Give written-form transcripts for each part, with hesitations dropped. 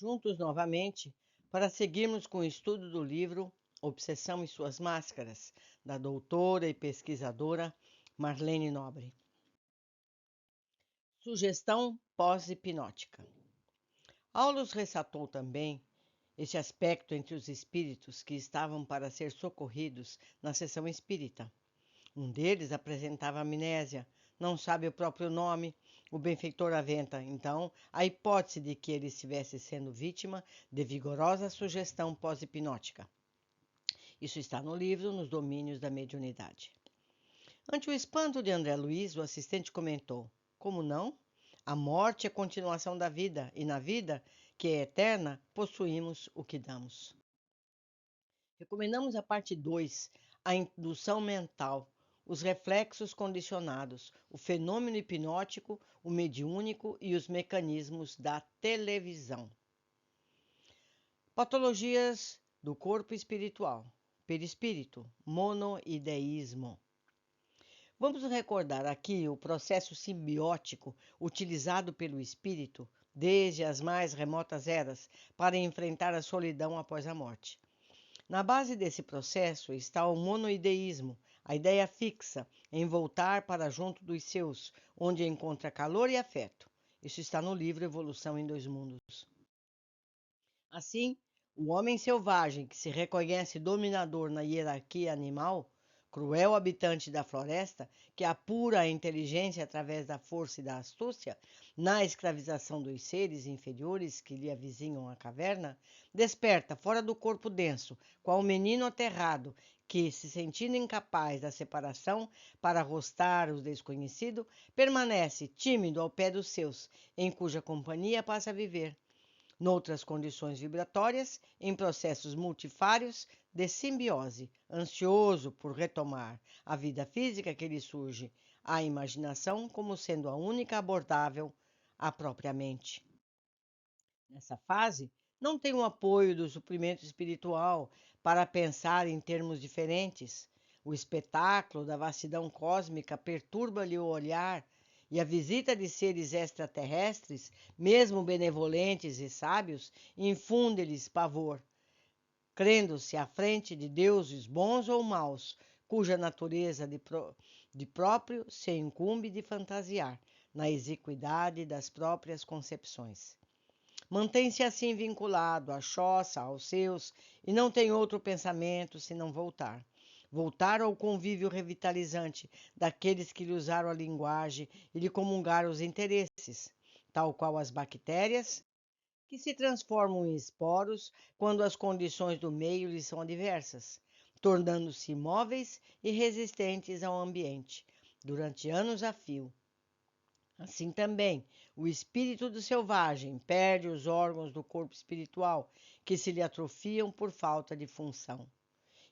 juntos novamente para seguirmos com o estudo do livro Obsessão e Suas Máscaras, da doutora e pesquisadora Marlene Nobre. Sugestão pós-hipnótica. Aulus ressaltou também este aspecto entre os espíritos que estavam para ser socorridos na sessão espírita. Um deles apresentava amnésia, não sabe o próprio nome. O benfeitor aventa, então, a hipótese de que ele estivesse sendo vítima de vigorosa sugestão pós-hipnótica. Isso está no livro Nos Domínios da Mediunidade. Ante o espanto de André Luiz, o assistente comentou: como não? A morte é a continuação da vida, e na vida, que é eterna, possuímos o que damos. Recomendamos a parte 2, a indução mental, os reflexos condicionados, o fenômeno hipnótico, o mediúnico e os mecanismos da televisão. Patologias do corpo espiritual, perispírito, monoideísmo. Vamos recordar aqui o processo simbiótico utilizado pelo espírito desde as mais remotas eras para enfrentar a solidão após a morte. Na base desse processo está o monoideísmo, a ideia fixa em voltar para junto dos seus, onde encontra calor e afeto. Isso está no livro Evolução em Dois Mundos. Assim, o homem selvagem que se reconhece dominador na hierarquia animal, cruel habitante da floresta, que apura a inteligência através da força e da astúcia, na escravização dos seres inferiores que lhe avizinham a caverna, desperta fora do corpo denso, qual o menino aterrado, que, se sentindo incapaz da separação para arrostar o desconhecido, permanece tímido ao pé dos seus, em cuja companhia passa a viver. Noutras condições vibratórias, em processos multifários de simbiose, ansioso por retomar a vida física que lhe surge, a imaginação como sendo a única abordável à própria mente. Nessa fase, não tem o apoio do suprimento espiritual para pensar em termos diferentes. O espetáculo da vastidão cósmica perturba-lhe o olhar e a visita de seres extraterrestres, mesmo benevolentes e sábios, infunde-lhes pavor, crendo-se à frente de deuses bons ou maus, cuja natureza de próprio se incumbe de fantasiar, na exiguidade das próprias concepções. Mantém-se assim vinculado à choça, aos seus, e não tem outro pensamento senão voltar. Voltar ao convívio revitalizante daqueles que lhe usaram a linguagem e lhe comungaram os interesses, tal qual as bactérias, que se transformam em esporos quando as condições do meio lhes são adversas, tornando-se imóveis e resistentes ao ambiente, durante anos a fio. Assim também, o espírito do selvagem perde os órgãos do corpo espiritual, que se lhe atrofiam por falta de função.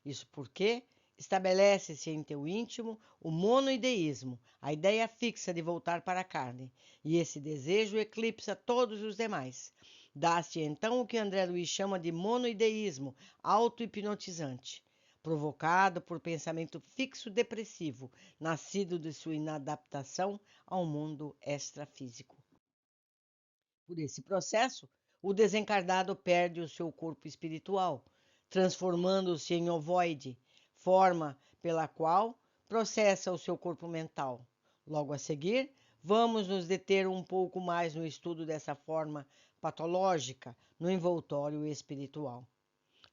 Isso porque estabelece-se em teu íntimo o monoideísmo, a ideia fixa de voltar para a carne, e esse desejo eclipsa todos os demais. Dá-se então o que André Luiz chama de monoideísmo auto-hipnotizante, provocado por pensamento fixo depressivo, nascido de sua inadaptação ao mundo extrafísico. Por esse processo, o desencarnado perde o seu corpo espiritual, transformando-se em ovoide, forma pela qual processa o seu corpo mental. Logo a seguir, vamos nos deter um pouco mais no estudo dessa forma patológica no envoltório espiritual.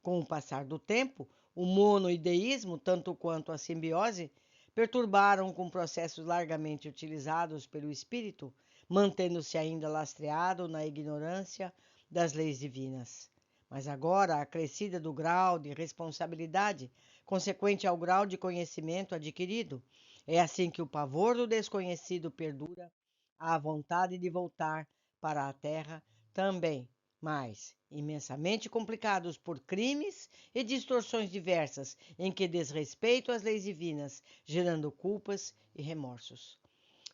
Com o passar do tempo, o monoideísmo, tanto quanto a simbiose, perturbaram com processos largamente utilizados pelo espírito, mantendo-se ainda lastreado na ignorância das leis divinas. Mas agora, acrescida do grau de responsabilidade consequente ao grau de conhecimento adquirido, é assim que o pavor do desconhecido perdura a vontade de voltar para a terra também, mas imensamente complicados por crimes e distorções diversas, em que desrespeito às leis divinas, gerando culpas e remorsos.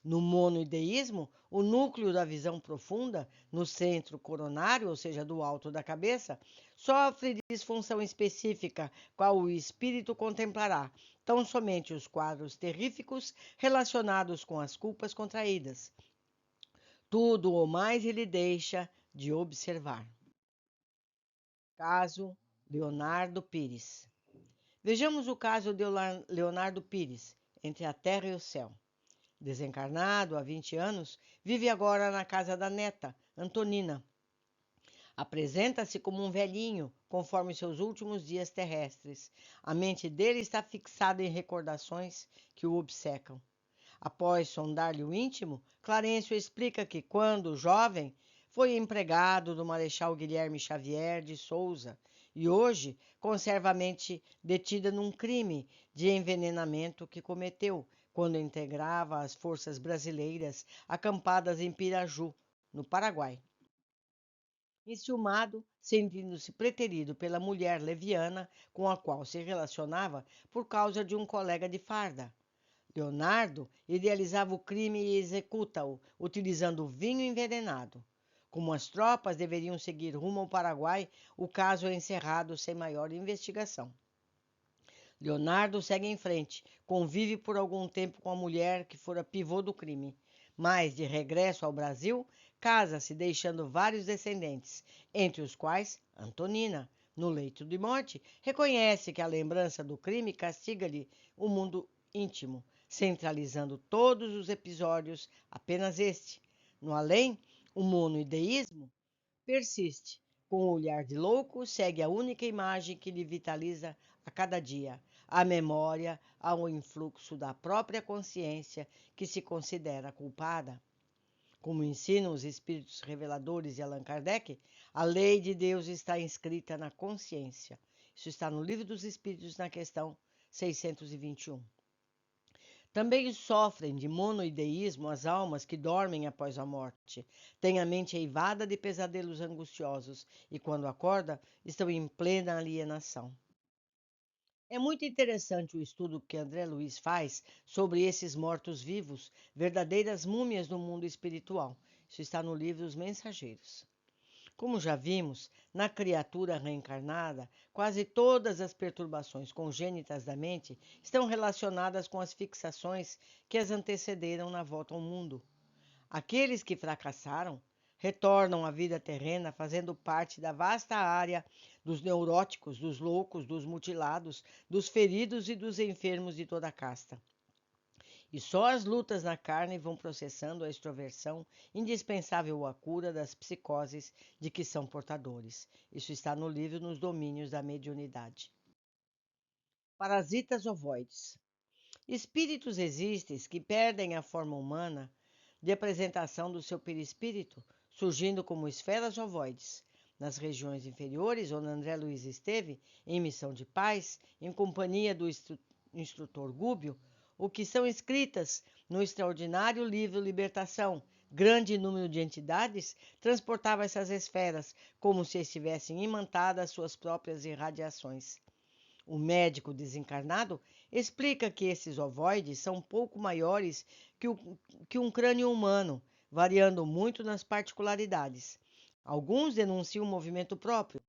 No monoideísmo, o núcleo da visão profunda, no centro coronário, ou seja, do alto da cabeça, sofre disfunção específica, qual o espírito contemplará, tão somente os quadros terríficos relacionados com as culpas contraídas. Tudo ou mais ele deixa de observar. Caso Leonardo Pires. Vejamos o caso de Leonardo Pires, entre a terra e o céu. Desencarnado há 20 anos, vive agora na casa da neta, Antonina. Apresenta-se como um velhinho, conforme seus últimos dias terrestres. A mente dele está fixada em recordações que o obcecam. Após sondar-lhe o íntimo, Clarencio explica que, quando jovem, foi empregado do Marechal Guilherme Xavier de Souza e hoje conserva a mente detida num crime de envenenamento que cometeu quando integrava as forças brasileiras acampadas em Piraju, no Paraguai. Enciumado, sentindo-se preterido pela mulher leviana com a qual se relacionava por causa de um colega de farda. Leonardo idealizava o crime e executa-o, utilizando vinho envenenado. Como as tropas deveriam seguir rumo ao Paraguai, o caso é encerrado sem maior investigação. Leonardo segue em frente, convive por algum tempo com a mulher que fora pivô do crime, mas, de regresso ao Brasil, casa-se deixando vários descendentes, entre os quais Antonina. No leito de morte, reconhece que a lembrança do crime castiga-lhe o mundo íntimo, centralizando todos os episódios apenas este. No além, o monoideísmo persiste. Com o olhar de louco, segue a única imagem que lhe vitaliza a cada dia, a memória ao influxo da própria consciência que se considera culpada. Como ensinam os espíritos reveladores de Allan Kardec, a lei de Deus está inscrita na consciência. Isso está no Livro dos Espíritos, na questão 621. Também sofrem de monoideísmo as almas que dormem após a morte. Têm a mente eivada de pesadelos angustiosos e, quando acordam, estão em plena alienação. É muito interessante o estudo que André Luiz faz sobre esses mortos-vivos, verdadeiras múmias do mundo espiritual. Isso está no livro Os Mensageiros. Como já vimos, na criatura reencarnada, quase todas as perturbações congênitas da mente estão relacionadas com as fixações que as antecederam na volta ao mundo. Aqueles que fracassaram retornam à vida terrena fazendo parte da vasta área dos neuróticos, dos loucos, dos mutilados, dos feridos e dos enfermos de toda a casta. E só as lutas na carne vão processando a extroversão indispensável à cura das psicoses de que são portadores. Isso está no livro Nos Domínios da Mediunidade. Parasitas ovoides. Espíritos existem que perdem a forma humana de apresentação do seu perispírito, surgindo como esferas ovoides. Nas regiões inferiores, onde André Luiz esteve, em missão de paz, em companhia do instrutor Gúbio, o que são escritas no extraordinário livro Libertação. Grande número de entidades transportava essas esferas, como se estivessem imantadas suas próprias irradiações. O médico desencarnado explica que esses ovoides são um pouco maiores que um crânio humano, variando muito nas particularidades. Alguns denunciam um movimento próprio,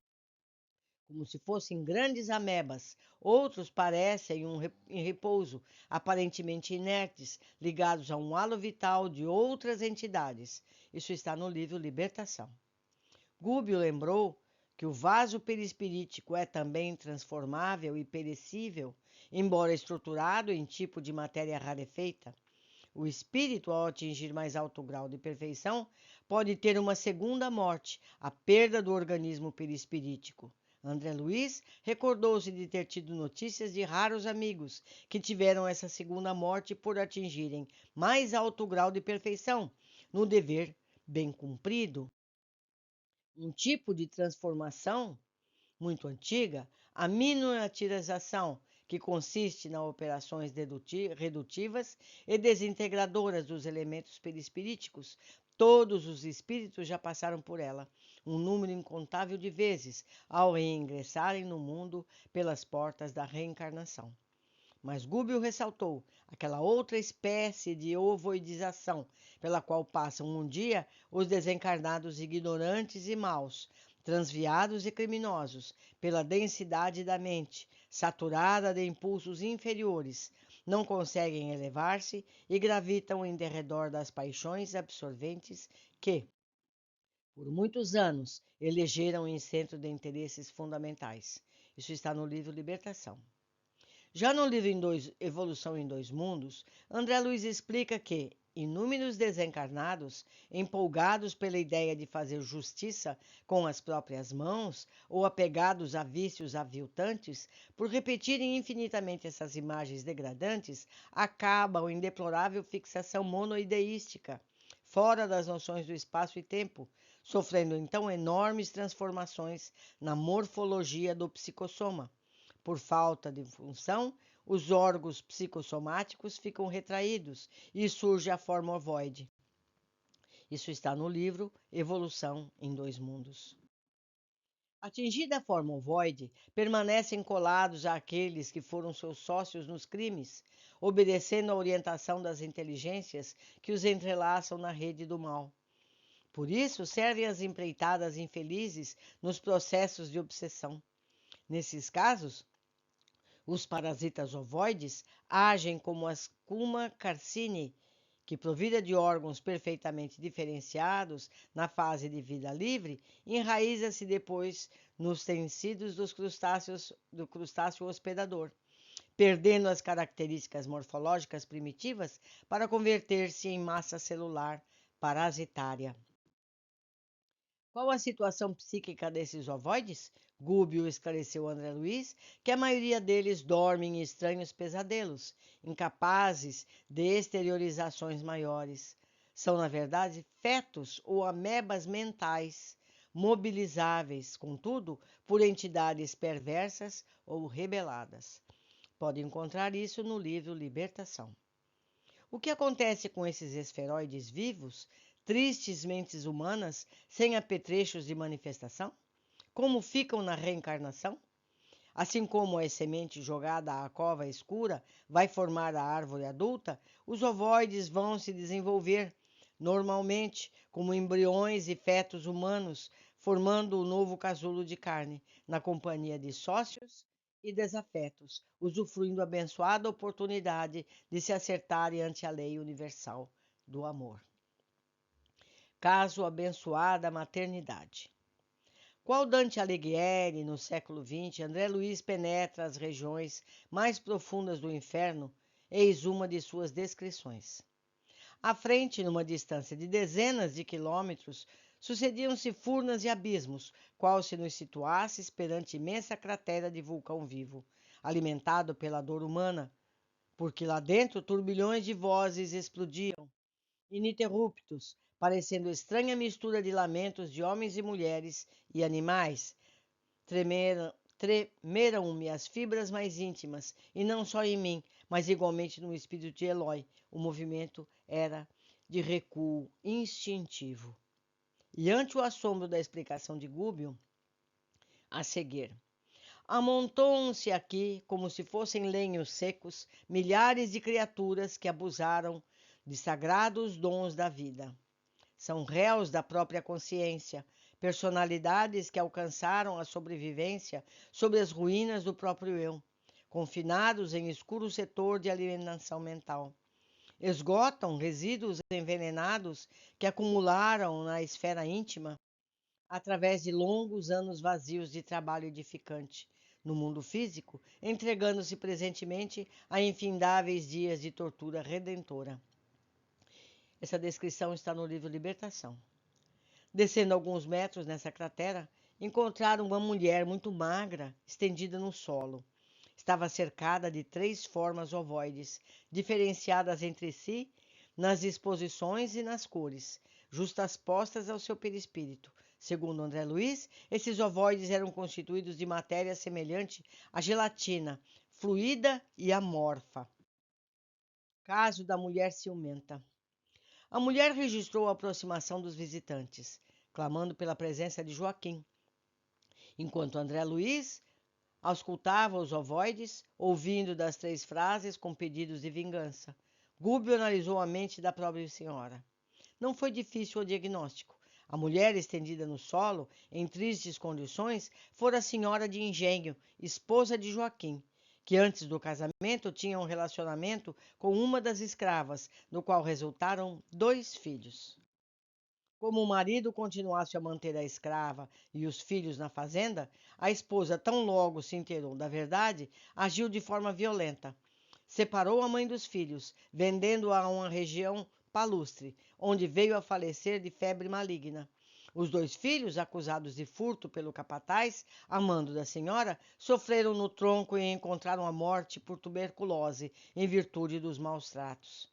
como se fossem grandes amebas. Outros parecem em repouso, aparentemente inertes, ligados a um halo vital de outras entidades. Isso está no livro Libertação. Gúbio lembrou que o vaso perispirítico é também transformável e perecível, embora estruturado em tipo de matéria rarefeita. O espírito, ao atingir mais alto grau de perfeição, pode ter uma segunda morte, a perda do organismo perispirítico. André Luiz recordou-se de ter tido notícias de raros amigos que tiveram essa segunda morte por atingirem mais alto grau de perfeição no dever bem cumprido. Um tipo de transformação muito antiga, a miniaturização, que consiste nas operações redutivas e desintegradoras dos elementos perispiríticos. Todos os espíritos já passaram por ela, um número incontável de vezes, ao reingressarem no mundo pelas portas da reencarnação. Mas Gúbio ressaltou aquela outra espécie de ovoidização pela qual passam um dia os desencarnados ignorantes e maus, transviados e criminosos, pela densidade da mente, saturada de impulsos inferiores, não conseguem elevar-se e gravitam em derredor das paixões absorventes que, Por muitos anos, elegeram em centro de interesses fundamentais. Isso está no livro Libertação. Já no livro Evolução em Dois Mundos, André Luiz explica que inúmeros desencarnados, empolgados pela ideia de fazer justiça com as próprias mãos ou apegados a vícios aviltantes, por repetirem infinitamente essas imagens degradantes, acabam em deplorável fixação monoideística, fora das noções do espaço e tempo, sofrendo então enormes transformações na morfologia do psicossoma. Por falta de função, os órgãos psicossomáticos ficam retraídos e surge a forma ovoide. Isso está no livro Evolução em Dois Mundos. Atingida a forma ovoide, permanecem colados àqueles que foram seus sócios nos crimes, obedecendo à orientação das inteligências que os entrelaçam na rede do mal. Por isso, servem as empreitadas infelizes nos processos de obsessão. Nesses casos, os parasitas ovoides agem como a Scuma carcini, que, provida de órgãos perfeitamente diferenciados na fase de vida livre, enraiza-se depois nos tecidos do crustáceo hospedador, perdendo as características morfológicas primitivas para converter-se em massa celular parasitária. Qual a situação psíquica desses ovoides? Gúbio esclareceu André Luiz que a maioria deles dorme em estranhos pesadelos, incapazes de exteriorizações maiores. São, na verdade, fetos ou amebas mentais, mobilizáveis, contudo, por entidades perversas ou rebeladas. Pode encontrar isso no livro Libertação. O que acontece com esses esferoides vivos, tristes mentes humanas, sem apetrechos de manifestação? Como ficam na reencarnação? Assim como a semente jogada à cova escura vai formar a árvore adulta, os ovoides vão se desenvolver, normalmente, como embriões e fetos humanos, formando o novo casulo de carne, na companhia de sócios e desafetos, usufruindo a abençoada oportunidade de se acertarem ante a lei universal do amor. Caso abençoada maternidade. Qual Dante Alighieri, no século XX, André Luiz penetra as regiões mais profundas do inferno, eis uma de suas descrições. À frente, numa distância de dezenas de quilômetros, sucediam-se furnas e abismos, qual se nos situasses perante imensa cratera de vulcão vivo, alimentado pela dor humana, porque lá dentro turbilhões de vozes explodiam, ininterruptos, parecendo estranha mistura de lamentos de homens e mulheres e animais. Tremeram-me as fibras mais íntimas, e não só em mim, mas igualmente no espírito de Elói. O movimento era de recuo instintivo. E ante o assombro da explicação de Gúbio, a seguir. Amontoam-se aqui, como se fossem lenhos secos, milhares de criaturas que abusaram de sagrados dons da vida. São réus da própria consciência, personalidades que alcançaram a sobrevivência sobre as ruínas do próprio eu, confinados em escuro setor de alienação mental. Esgotam resíduos envenenados que acumularam na esfera íntima através de longos anos vazios de trabalho edificante no mundo físico, entregando-se presentemente a infindáveis dias de tortura redentora. Essa descrição está no livro Libertação. Descendo alguns metros nessa cratera, encontraram uma mulher muito magra, estendida no solo. Estava cercada de 3 formas ovoides, diferenciadas entre si nas disposições e nas cores, justaspostas ao seu perispírito. Segundo André Luiz, esses ovoides eram constituídos de matéria semelhante à gelatina, fluida e amorfa. Caso da mulher ciumenta. A mulher registrou a aproximação dos visitantes, clamando pela presença de Joaquim, enquanto André Luiz auscultava os ovoides, ouvindo das 3 frases com pedidos de vingança. Gúbio analisou a mente da pobre senhora. Não foi difícil o diagnóstico. A mulher estendida no solo, em tristes condições, fora a senhora de engenho, esposa de Joaquim, que antes do casamento tinha um relacionamento com uma das escravas, no qual resultaram 2 filhos. Como o marido continuasse a manter a escrava e os filhos na fazenda, a esposa, tão logo se inteirou da verdade, agiu de forma violenta. Separou a mãe dos filhos, vendendo-a a uma região palustre, onde veio a falecer de febre maligna. Os dois filhos, acusados de furto pelo capataz, amando da senhora, sofreram no tronco e encontraram a morte por tuberculose, em virtude dos maus tratos.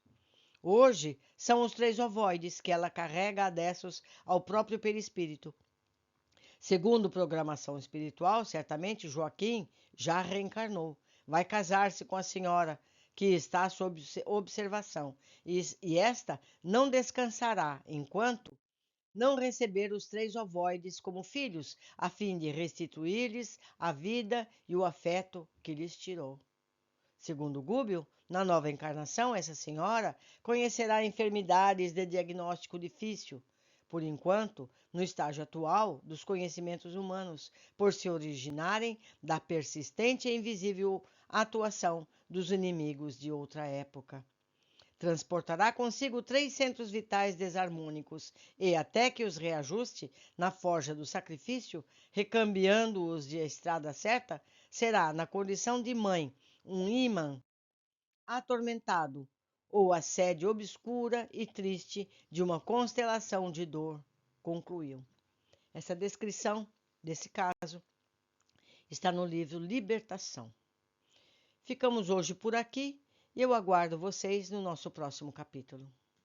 Hoje, são os três ovoides que ela carrega adessos ao próprio perispírito. Segundo programação espiritual, certamente Joaquim já reencarnou. Vai casar-se com a senhora, que está sob observação, e esta não descansará enquanto não receber os três ovoides como filhos, a fim de restituir-lhes a vida e o afeto que lhes tirou. Segundo Gúbio, na nova encarnação, essa senhora conhecerá enfermidades de diagnóstico difícil, por enquanto, no estágio atual dos conhecimentos humanos, por se originarem da persistente e invisível atuação dos inimigos de outra época. Transportará consigo 300 vitais desarmônicos e, até que os reajuste na forja do sacrifício, recambiando-os de estrada certa, será, na condição de mãe, um ímã atormentado ou a sede obscura e triste de uma constelação de dor, concluiu. Essa descrição desse caso está no livro Libertação. Ficamos hoje por aqui e eu aguardo vocês no nosso próximo capítulo.